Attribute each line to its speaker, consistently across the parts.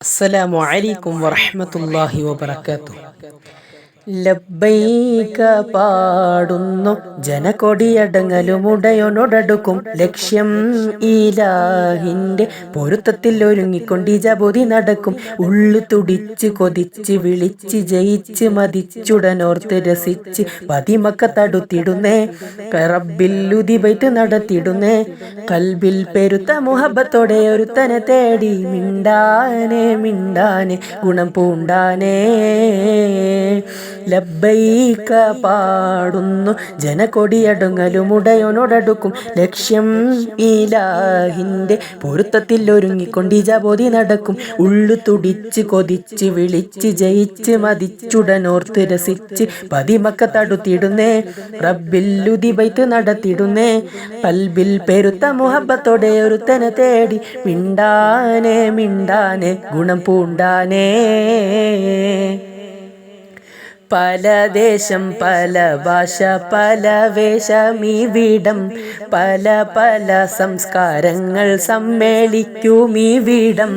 Speaker 1: അസ്സലാമു അലൈക്കും വറഹ്മത്തുള്ളാഹി വബറകാതുഹു. ലബ്ബൈക പാടുന്നു ജനകൊടിയടങ്ങലുമുടയോനോടടുക്കും ലക്ഷ്യം ഇലാഹിന്റെ പൊരുത്തത്തിൽ ഒരുങ്ങിക്കൊണ്ട് ജബോധി നടക്കും. ഉള്ളു തുടിച്ച് കൊതിച്ച് വിളിച്ച് ജയിച്ച് മതിച്ചുടനോർത്ത് രസിച്ച് പതിമക്ക തടുത്തിടുന്നേ റബ്ബില്ലുദിബൈത്ത് നടത്തിടുന്നേ. കൽബിൽ പെരുത്ത മുഹബത്തോടെ ഒരുത്തനെ തേടി മിണ്ടാനെ മിണ്ടാനെ ഗുണം പൂണ്ടാനേ. ലബ്ബൈക പാടുന്നു ജനകൊടിയടങ്ങലുമുടയോനോടടുക്കും ലക്ഷ്യം ഇലാഹിന്റെ പൊരുത്തത്തിൽ ഒരുങ്ങിക്കൊണ്ട് ജബോധി നടക്കും. ഉള്ളു തുടിച്ച് കൊതിച്ച് വിളിച്ച് ജയിച്ച് മതിച്ചുടനോർത്ത് രസിച്ച് പതിമക്ക തടുത്തിടുന്നേ റബ്ബില്ലുദിബൈത്ത് നടത്തിടുന്നേ. കൽബിൽ പെരുത്ത മുഹബത്തോടെ ഒരുത്തനെ തേടി മിണ്ടാനെ മിണ്ടാനെ ഗുണം പൂണ്ടാനേ. പല ദേശം പല ഭാഷ പല വേഷമീവിടം പല പല സംസ്കാരങ്ങൾ സമ്മേളിക്കുമീവിടം.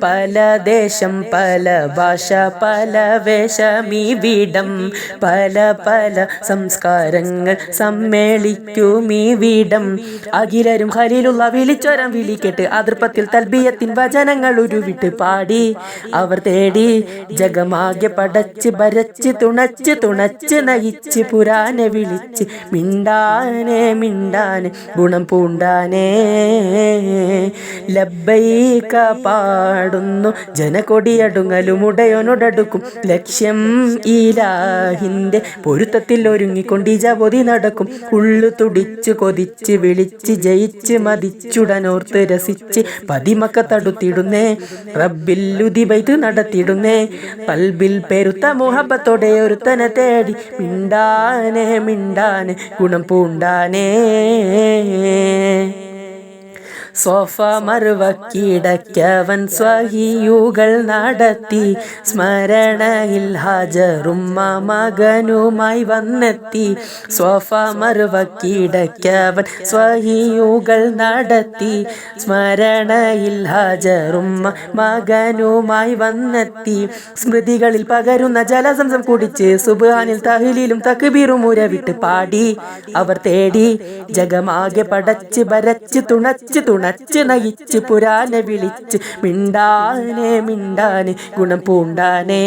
Speaker 1: പല ദേശം പല ഭാഷ പല വേഷമീവിടം പല പല സംസ്കാരങ്ങൾ സമ്മേളിക്കുമീവിടം. അഖിലരും ഖലീലുള്ള വിളിച്ചോരം വിളിക്കെട്ട് അതിർപ്പത്തിൽ തൽബിയത്തിൻ വചനങ്ങൾ ഉരുവിട്ട് പാടി അവർ തേടി ജഗമാകെ പടച്ച് ഭരച്ച് തുണച്ച് തുണച്ച് നയിച്ച് പുരാനെ വിളിച്ച് മിണ്ടാനെ മിണ്ടാനെ ഗുണം പൂണ്ടാനേ. ലബ്ബൈക പാടുന്നു ജനകൊടിയടുങ്ങലുമുടയോനോടടുക്കും ലക്ഷ്യം ഇലാഹിന്റെ പൊരുത്തത്തിൽ ഒരുങ്ങിക്കൊണ്ട് ജബോധി നടക്കും. ഉള്ളു തുടിച്ച് കൊതിച്ച് വിളിച്ച് ജയിച്ച് മതിച്ചുടനോർത്ത് രസിച്ച് പതിമക്ക തടുത്തിടുന്നേ റബ്ബില്ലുദിബൈത്ത് നടത്തിടുന്നേ. കൽബിൽ പെരുത്ത മുഹബത്തോടെ ഒരുത്തനെ തേടി മിണ്ടാനെ മിണ്ടാനെ ഗുണം പൂണ്ടാനേ. സോഫ മറുവക്കിടക്കവൻ സ്വഹിയുകൾ നടത്തി സ്മരണയിൽ ഹാജറുമ്മ മകനുമായി വന്നെത്തി. സോഫ മറുവക്കിടക്കവൻ സ്വഹിയുകൾ നടത്തി സ്മരണയിൽ ഹാജറുമ്മ മകനുമായി വന്നെത്തി. സ്മൃതികളിൽ പകരുന്ന ജലസംസം കുടിച്ച് സുബ്ഹാനിൽ തഹ്ലീലും തക്ബീറും ഉരവിട്ട് പാടി അവർ തേടി ജഗമാകെ പടച്ച് ഭരച്ച് തുണച്ച് തുണച്ച് നയിച്ച് പുരാനെ വിളിച്ച് മിണ്ടാനെ മിണ്ടാനെ ഗുണം പൂണ്ടാനേ.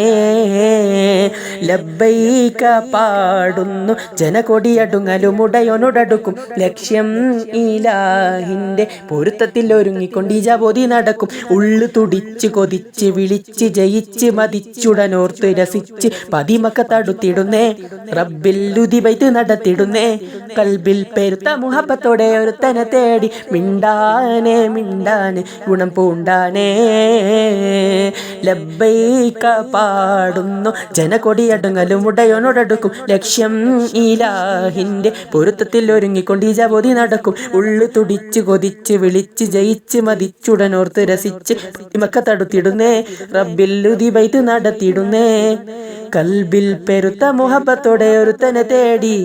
Speaker 1: ലബ്ബൈക പാടുന്നു ജനകൊടിയടുങ്ങലുമുടയോനോടടുക്കും ലക്ഷ്യം ഇലാഹിന്റെ പൊരുത്തത്തിൽ ഒരുങ്ങിക്കൊണ്ട് ജബോധി നടക്കും. ഉള്ളു തുടിച്ച് കൊതിച്ച് വിളിച്ച് ജയിച്ച് മതിച്ചുടനോർത്ത് രസിച്ച് പതിമക്ക തടുത്തിടുന്നേ റബ്ബില്ലുദിബൈത്ത് നടത്തിടുന്നേ. കൽബിൽ പെരുത്ത മുഹബത്തോടെ ഒരുത്തനെ തേടി മിണ്ടാനെ മിണ്ടാനെ ഗുണം പൂണ്ടാനേ. ലബ്ബൈക പാടുന്നു ജനകൊടിയടങ്ങലുമുടയോനോടടുക്കും ലക്ഷ്യം ഇലാഹിന്റെ പൊരുത്തത്തിൽ ഒരുങ്ങിക്കൊണ്ട് ജബോധി നടക്കും. ഉള്ളു തുടിച്ച് കൊതിച്ച് വിളിച്ച് ജയിച്ച് മതിച്ചുടനോർത്ത് രസിച്ച് പതിമക്ക തടുത്തിടുന്നേ റബ്ബില്ലുദിബൈത്ത് നടത്തിടുന്നേ. കൽബിൽ പെരുത്ത മുഹബത്തോടെ ഒരുത്തനെ തേടി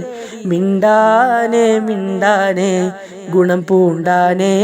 Speaker 1: മിണ്ടാനെ മിണ്ടാനെ ഗുണം പൂണ്ടാനേ.